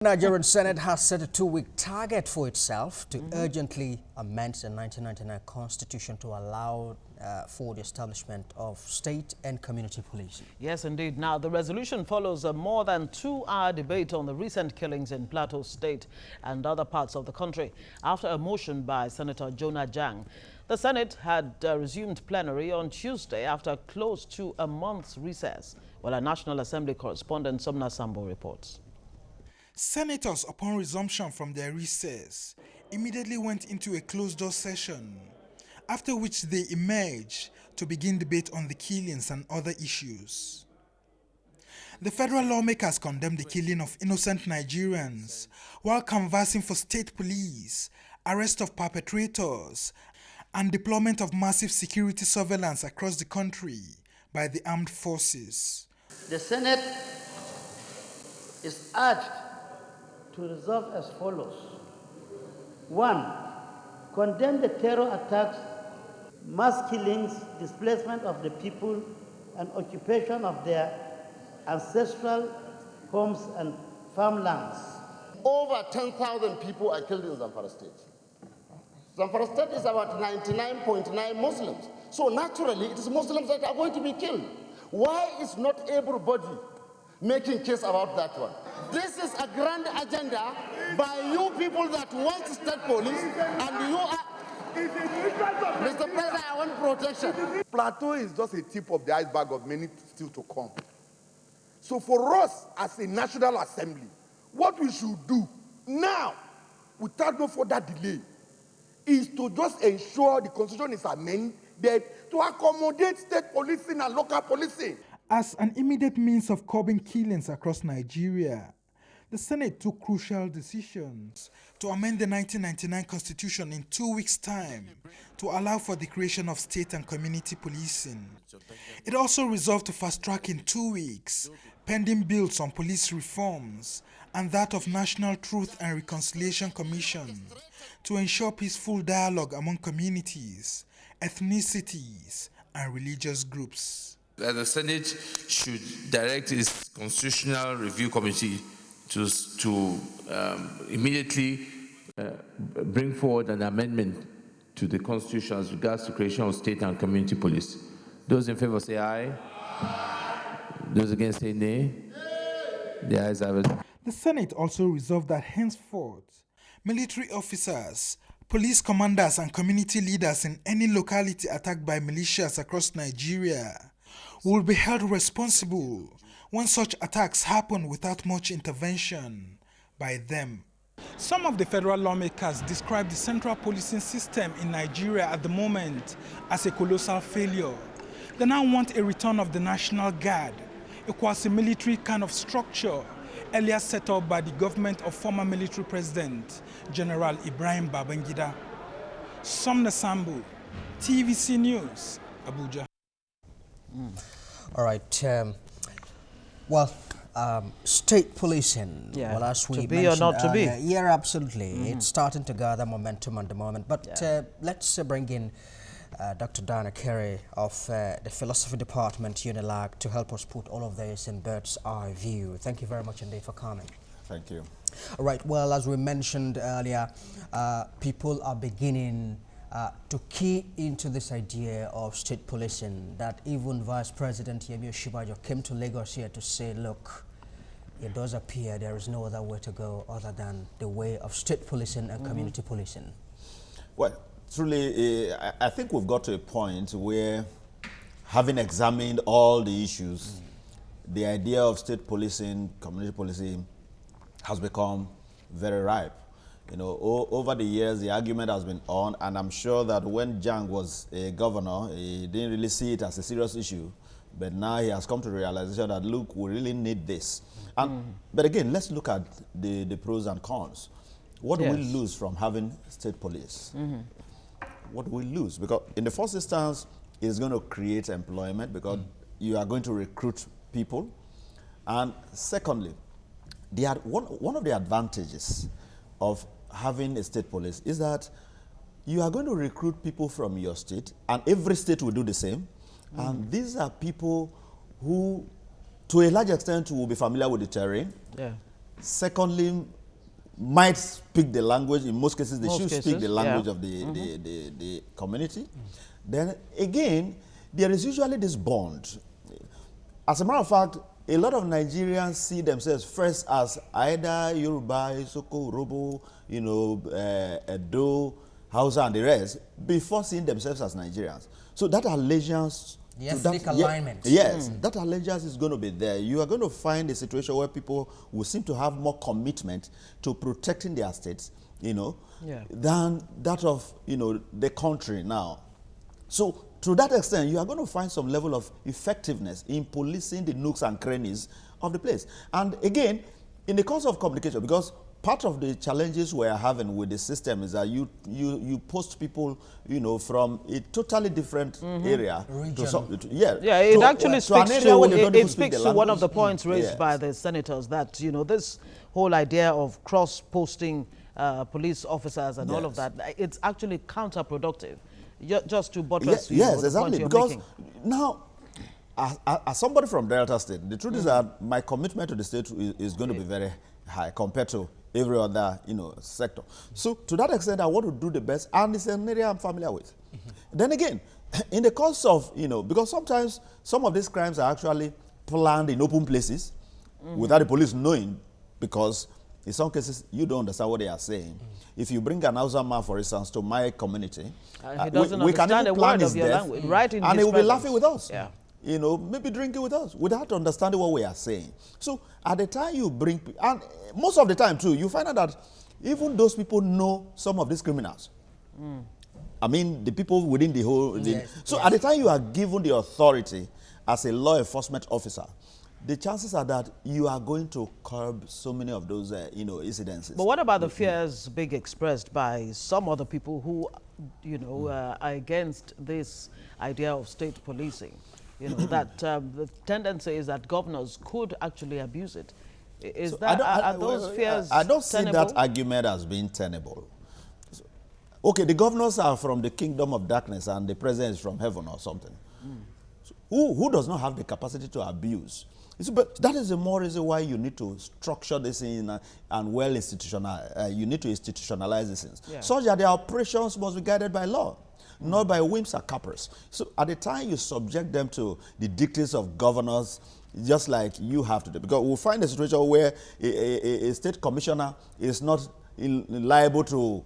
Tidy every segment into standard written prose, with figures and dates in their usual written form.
The Nigerian Senate has set a 2-week target for itself to urgently amend the 1999 Constitution to allow for the establishment of state and community policing. Yes, indeed. Now, the resolution follows a more than 2-hour debate on the recent killings in Plateau State and other parts of the country after a motion by Senator Jonah Jang. The Senate had resumed plenary on Tuesday after close to a month's recess. Well, our National Assembly correspondent Somna Sambo reports. Senators, upon resumption from their recess, immediately went into a closed-door session, after which they emerged to begin debate on the killings and other issues. The federal lawmakers condemned the killing of innocent Nigerians while canvassing for state police, arrest of perpetrators, and deployment of massive security surveillance across the country by the armed forces. The Senate is urged to resolve as follows. 1. Condemn the terror attacks, mass killings, displacement of the people, and occupation of their ancestral homes and farmlands. Over 10,000 people are killed in Zamfara State. Zamfara State is about 99.9 Muslims. So naturally, it is Muslims that are going to be killed. Why is not everybody making case about that one? This is a grand agenda by you people that want state police, and you are... Mr. President, I want protection. Plateau is just a tip of the iceberg of many still to come. So for us as a National Assembly, what we should do now, without no further delay, is to just ensure the Constitution is amended to accommodate state policing and local policing. As an immediate means of curbing killings across Nigeria, the Senate took crucial decisions to amend the 1999 Constitution in 2 weeks' time to allow for the creation of state and community policing. It also resolved to fast-track in 2 weeks pending bills on police reforms and that of National Truth and Reconciliation Commission to ensure peaceful dialogue among communities, ethnicities, and religious groups. The Senate should direct its Constitutional Review Committee to immediately bring forward an amendment to the Constitution as regards to creation of state and community police. Those in favor say aye. Those against say nay. The ayes have it. The Senate also resolved that henceforth, military officers, police commanders, and community leaders in any locality attacked by militias across Nigeria will be held responsible when such attacks happen without much intervention by them. Some of the federal lawmakers describe the central policing system in Nigeria at the moment as a colossal failure. They now want a return of the National Guard, a quasi-military kind of structure earlier set up by the government of former military president, General Ibrahim Babangida. Somna Sambo, TVC News, Abuja. All right. State policing. Yeah. Well, as we To be mentioned or not to be. yeah, absolutely. It's starting to gather momentum at the moment. But let's bring in Dr. Dana Carey of the Philosophy Department, UNILAG, to help us put all of this in bird's eye view. Thank you very much indeed for coming. Thank you. All right. Well, as we mentioned earlier, people are beginning to key into this idea of state policing, that even Vice President Yemi Osinbajo came to Lagos here to say, look, it does appear there is no other way to go other than the way of state policing and community policing. Well, truly, I think we've got to a point where, having examined all the issues, the idea of state policing, community policing has become very ripe. You know, over the years, the argument has been on, and I'm sure that when Jang was a governor, he didn't really see it as a serious issue. But now he has come to the realization that, look, we really need this. And, but again, let's look at the pros and cons. What do we lose from having state police? What do we lose? Because in the first instance, it's going to create employment because you are going to recruit people. And secondly, one of the advantages of having a state police is that you are going to recruit people from your state, and every state will do the same. And these are people who, to a large extent, will be familiar with the terrain. Secondly, might speak the language. In most cases, they should speak the language of the community. Then again, there is usually this bond. As a matter of fact, a lot of Nigerians see themselves first as either Yoruba, Isoko, Urobo, Edo, Hausa, and the rest, before seeing themselves as Nigerians. So that allegiance, the ethnic alignment. Yes, that allegiance is going to be there. You are going to find a situation where people will seem to have more commitment to protecting their states, than that of, the country now. So to that extent, you are going to find some level of effectiveness in policing the nooks and crannies of the place. And again, in the course of communication, because part of the challenges we are having with the system is that you post people, from a totally different area. It actually speaks to one of the points raised by the senators that, this whole idea of cross-posting police officers and all of that, it's actually counterproductive. Just to buttress yes, the exactly. point you're because making. Now, as somebody from Delta State, the truth is that my commitment to the state is going to be very high compared to every other sector. So to that extent, I want to do the best, and it's an area I'm familiar with. Then again, in the course of because sometimes some of these crimes are actually planned in open places without the police knowing, because in some cases you don't understand what they are saying. If you bring an Hausa man, for instance, to my community, he doesn't understand a word of your language, right? And he will be laughing with us. Yeah. Maybe drinking with us without understanding what we are saying. So at the time you bring, and most of the time too, you find out that even those people know some of these criminals. I mean, the people within the whole. At the time you are given the authority as a law enforcement officer, the chances are that you are going to curb so many of those, incidences. But what about the fears being expressed by some other people who, are against this idea of state policing? That the tendency is that governors could actually abuse it. Are those fears I don't see tenable? that argument as being tenable. Okay, the governors are from the kingdom of darkness and the president is from heaven or something. So who does not have the capacity to abuse? But that is the more reason why you need to structure this in and well institutionalize. You need to institutionalize these things, such that their operations must be guided by law, not by whims or caprice. So at the time you subject them to the dictates of governors, just like you have to do, because we'll find a situation where a state commissioner is not liable to,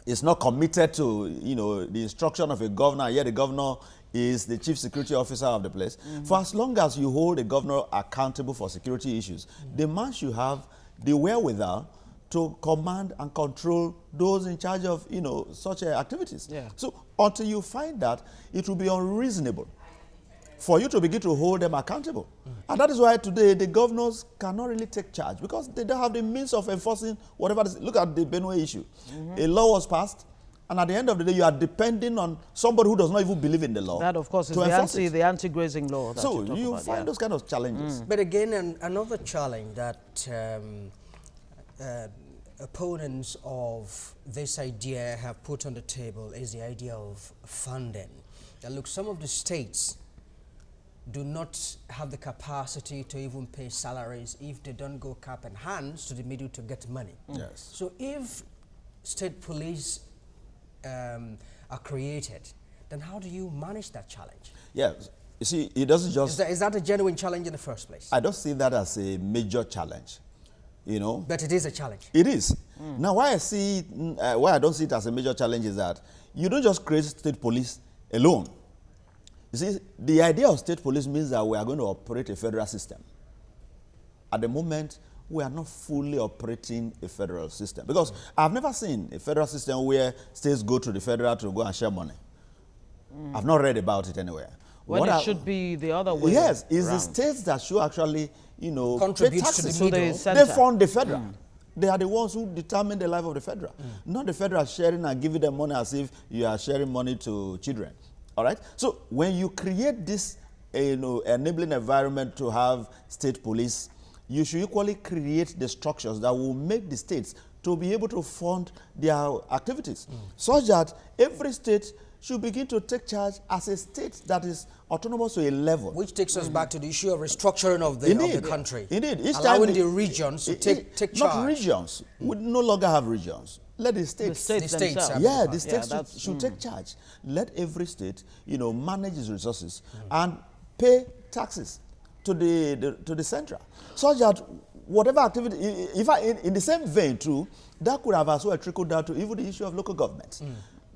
is not committed to, the instruction of a governor, yet the governor is the chief security officer of the place. For as long as you hold the governor accountable for security issues, the man should have the wherewithal to command and control those in charge of, such activities. So until you find that, it will be unreasonable for you to begin to hold them accountable. And that is why today the governors cannot really take charge, because they don't have the means of enforcing whatever. Look at the Benue issue. A law was passed, and at the end of the day, you are depending on somebody who does not even believe in the law. That, of course, is the anti-grazing law. That so you find those kind of challenges. But again, another challenge that opponents of this idea have put on the table is the idea of funding. Now, look, some of the states do not have the capacity to even pay salaries if they don't go cap in hands to the middle to get money. Yes. So if state police are created, then how do you manage that challenge? Yes. You see, it doesn't just... Is that a genuine challenge in the first place? I don't see that as a major challenge, But it is a challenge. It is. Now, why I don't see it as a major challenge is that you don't just create state police alone. You see, the idea of state police means that we are going to operate a federal system. At the moment, we are not fully operating a federal system, because I've never seen a federal system where states go to the federal to go and share money. I've not read about it anywhere. When it should be the other way. Yes, it's the states that should actually, contribute pay taxes. to the middle. They fund the federal. They are the ones who determine the life of the federal. Not the federal sharing and giving them money as if you are sharing money to children. All right? So when you create this enabling environment to have state police, you should equally create the structures that will make the states to be able to fund their activities, such that every state should begin to take charge as a state that is autonomous to a level. Which takes us back to the issue of restructuring of the country. Indeed. Each allowing time the regions to take charge. Not regions. We no longer have regions. Let the states. The states themselves. Yeah, the states should take charge. Let every state, manage its resources and pay taxes to the central, such that whatever activity, in the same vein too, that could have as well trickled down to even the issue of local governments.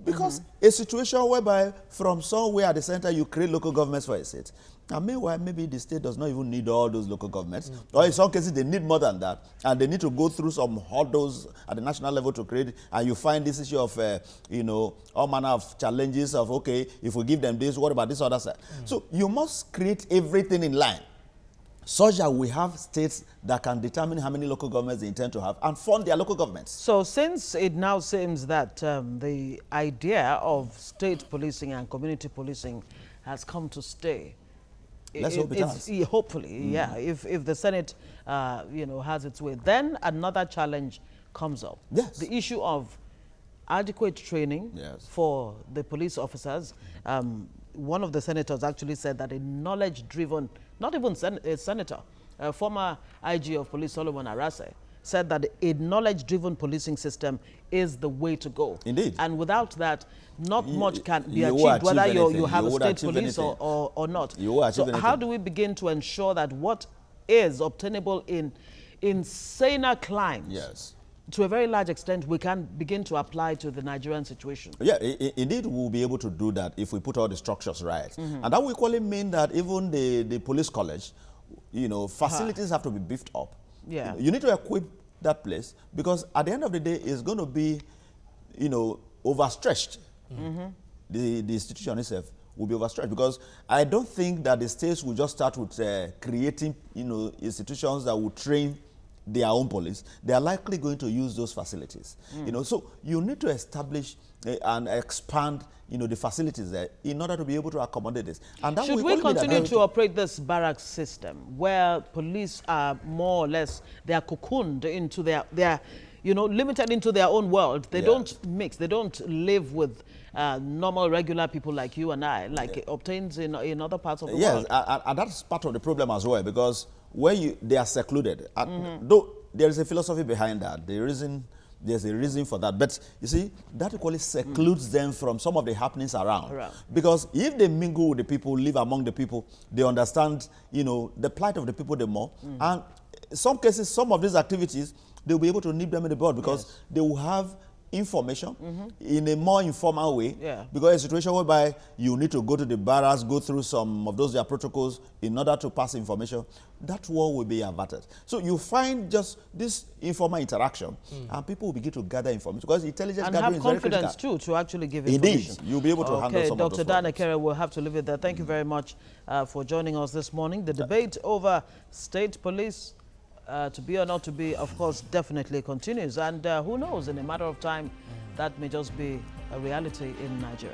Because a situation whereby from somewhere at the center you create local governments for a state, and meanwhile maybe the state does not even need all those local governments, or in some cases they need more than that, and they need to go through some hurdles at the national level to create, and you find this issue of, all manner of challenges of, okay, if we give them this, what about this other side? So you must create everything in line, such that we have states that can determine how many local governments they intend to have and fund their local governments. So since it now seems that the idea of state policing and community policing has come to stay, let's hope it does. Hopefully, yeah. If the Senate, has its way, then another challenge comes up. Yes. The issue of adequate training for the police officers. One of the senators actually said that a knowledge-driven, not even a senator, former IG of Police Solomon Arase, said that a knowledge-driven policing system is the way to go. Indeed. And without that, not much can be achieved, whether you have a state police or not. So how do we begin to ensure that what is obtainable in saner climes, to a very large extent, we can begin to apply to the Nigerian situation? Yeah, indeed, we'll be able to do that if we put all the structures right. And that will equally mean that even the police college, facilities have to be beefed up. Yeah. You need to equip that place, because at the end of the day, it's going to be, overstretched. The institution itself will be overstretched, because I don't think that the states will just start with creating, institutions that will train their own police. They are likely going to use those facilities. So you need to establish and expand, the facilities there in order to be able to accommodate this. And that should we continue to operate this barrack system where police are more or less, they are cocooned into their limited into their own world? They don't mix. They don't live with normal, regular people like you and I, like it obtains in other parts of the world. Yes, and that's part of the problem as well, because when they are secluded, though there is a philosophy behind that, there's a reason for that. But you see, that equally secludes them from some of the happenings around. Because if they mingle with the people, live among the people, they understand, the plight of the people the more. And in some cases, some of these activities, they'll be able to nip them in the bud, because they will have information in a more informal way, because a situation whereby you need to go to the barracks, go through some of those their protocols in order to pass information, that war will be averted. So you find just this informal interaction, and people will begin to gather information, because intelligence gathering is very critical. And have confidence too to actually give information. Indeed, you'll be able to handle some of those. Dr. Dan Ekere, we'll have to leave it there. Thank you very much for joining us this morning. The debate over state police, to be or not to be, of course, definitely continues. And who knows, in a matter of time, that may just be a reality in Nigeria.